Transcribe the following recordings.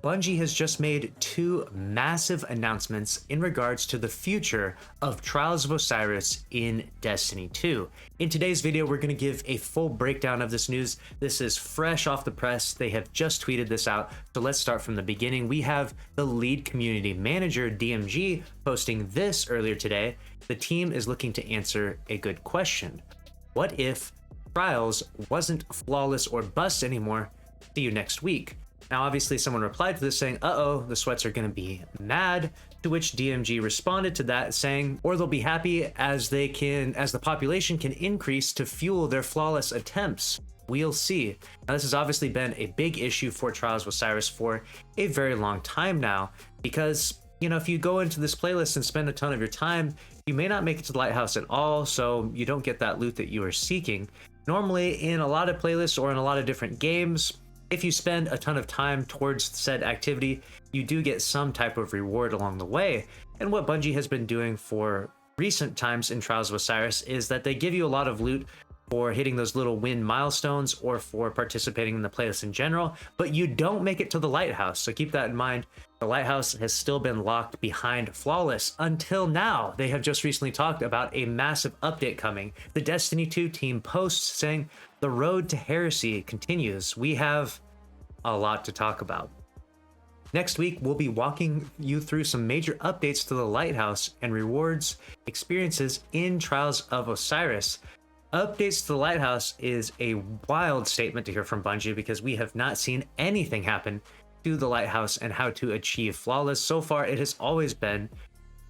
Bungie has just made two massive announcements in regards to the future of Trials of Osiris in Destiny 2. In today's video, we're going to give a full breakdown of this news. This is fresh off the press. They have just tweeted this out. So let's start from the beginning. We have the lead community manager, DMG, posting this earlier today. The team is looking to answer a good question. What if Trials wasn't flawless or bust anymore? See you next week. Now, obviously, someone replied to this saying, uh-oh, the sweats are going to be mad, to which DMG responded to that saying, or they'll be happy as the population can increase to fuel their flawless attempts. We'll see. Now, this has obviously been a big issue for Trials of Osiris for a very long time now, because, you know, if you go into this playlist and spend a ton of your time, you may not make it to the lighthouse at all, so you don't get that loot that you are seeking. Normally, in a lot of playlists or in a lot of different games, if you spend a ton of time towards said activity, you do get some type of reward along the way. And what Bungie has been doing for recent times in Trials of Osiris is that they give you a lot of loot for hitting those little win milestones or for participating in the playlist in general, but you don't make it to the lighthouse. So keep that in mind. The lighthouse has still been locked behind flawless until now. They have just recently talked about a massive update coming. The Destiny 2 team posts saying the road to heresy continues. We have a lot to talk about. Next week, we'll be walking you through some major updates to the lighthouse and rewards experiences in Trials of Osiris. Updates to the lighthouse is a wild statement to hear from Bungie because we have not seen anything happen to the lighthouse and how to achieve flawless. So far, it has always been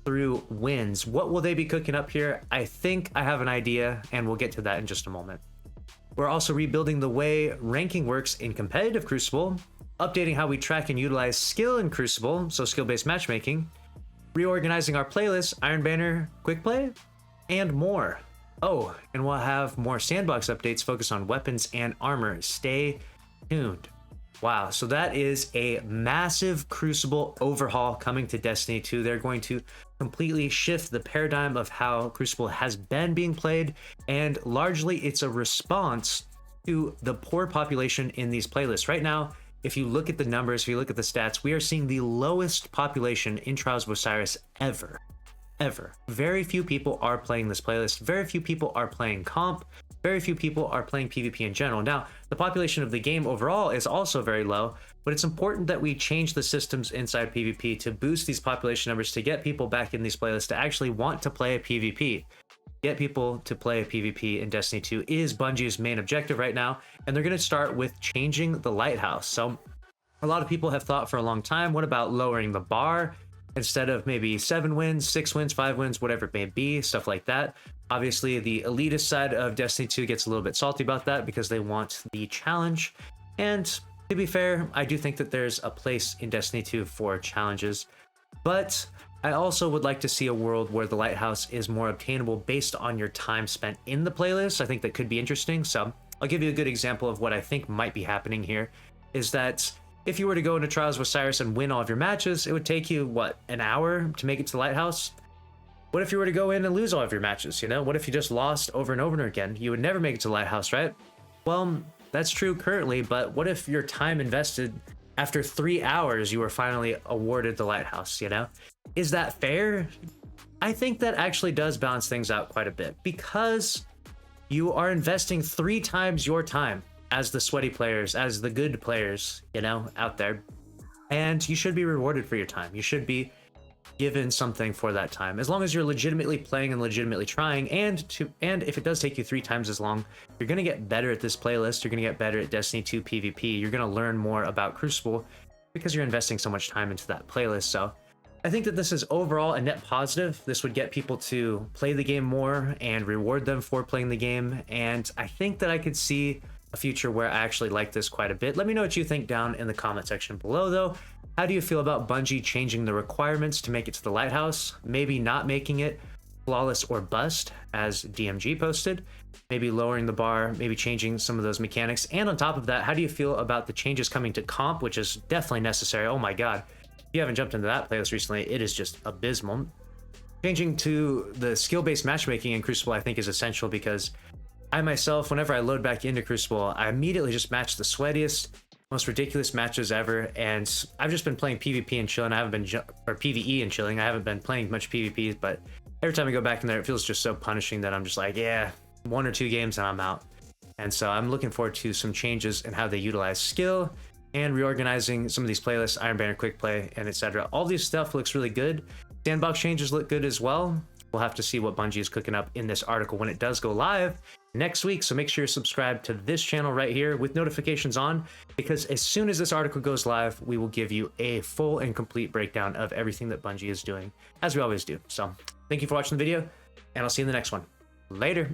through wins. What will they be cooking up here? I think I have an idea, and we'll get to that in just a moment. We're also rebuilding the way ranking works in competitive Crucible, updating how we track and utilize skill in Crucible, so skill-based matchmaking, reorganizing our playlists, Iron Banner, Quick Play, and more. Oh, and we'll have more sandbox updates focused on weapons and armor. Stay tuned. Wow, so that is a massive Crucible overhaul coming to Destiny 2. They're going to completely shift the paradigm of how Crucible has been being played, and largely it's a response to the poor population in these playlists. Right now, if you look at the numbers, if you look at the stats, we are seeing the lowest population in Trials of Osiris ever. Very few people are playing this playlist. Very few people are playing comp. Very few people are playing PvP in general. Now, the population of the game overall is also very low, but it's important that we change the systems inside PvP to boost these population numbers, to get people back in these playlists to actually want to play a PvP. Get people to play a PvP in Destiny 2 is Bungie's main objective right now, and they're going to start with changing the lighthouse. So a lot of people have thought for a long time, what about lowering the bar? Instead of maybe 7 wins, 6 wins, 5 wins, whatever it may be, stuff like that. Obviously, the elitist side of Destiny 2 gets a little bit salty about that because they want the challenge. And to be fair, I do think that there's a place in Destiny 2 for challenges. But I also would like to see a world where the lighthouse is more obtainable based on your time spent in the playlist. I think that could be interesting. So I'll give you a good example of what I think might be happening here, is that if you were to go into Trials of Osiris and win all of your matches, it would take you, what, an hour to make it to the lighthouse? What if you were to go in and lose all of your matches, you know? What if you just lost over and over again? You would never make it to the lighthouse, right? Well, that's true currently, but what if your time invested, after 3 hours, you were finally awarded the lighthouse, you know? Is that fair? I think that actually does balance things out quite a bit, because you are investing 3 times your time as the sweaty players, as the good players, you know, out there. And you should be rewarded for your time. You should be given something for that time, as long as you're legitimately playing and legitimately trying. And if it does take you 3 times as long, you're going to get better at this playlist. You're going to get better at Destiny 2 PvP. You're going to learn more about Crucible because you're investing so much time into that playlist. So I think that this is overall a net positive. This would get people to play the game more and reward them for playing the game. And I think that I could see a future where I actually like this quite a bit. Let me know what you think down in the comment section below, though. How do you feel about Bungie changing the requirements to make it to the lighthouse? Maybe not making it flawless or bust, as DMG posted. Maybe lowering the bar, maybe changing some of those mechanics. And on top of that, how do you feel about the changes coming to comp, which is definitely necessary? Oh my god. If you haven't jumped into that playlist recently, it is just abysmal. Changing to the skill-based matchmaking in Crucible, I think, is essential, because I myself, whenever I load back into Crucible, I immediately just match the sweatiest, most ridiculous matches ever, and I've just been playing PvP and chilling. I haven't been or PvE and chilling. I haven't been playing much PvP, but every time I go back in there, it feels just so punishing that I'm just like, yeah, 1 or 2 games and I'm out. And so I'm looking forward to some changes in how they utilize skill and reorganizing some of these playlists, Iron Banner, Quick Play, and etc. All these stuff looks really good. Sandbox changes look good as well. We'll have to see what Bungie is cooking up in this article when it does go live next week. So make sure you're subscribed to this channel right here with notifications on, because as soon as this article goes live, we will give you a full and complete breakdown of everything that Bungie is doing, as we always do. So thank you for watching the video, and I'll see you in the next one. Later.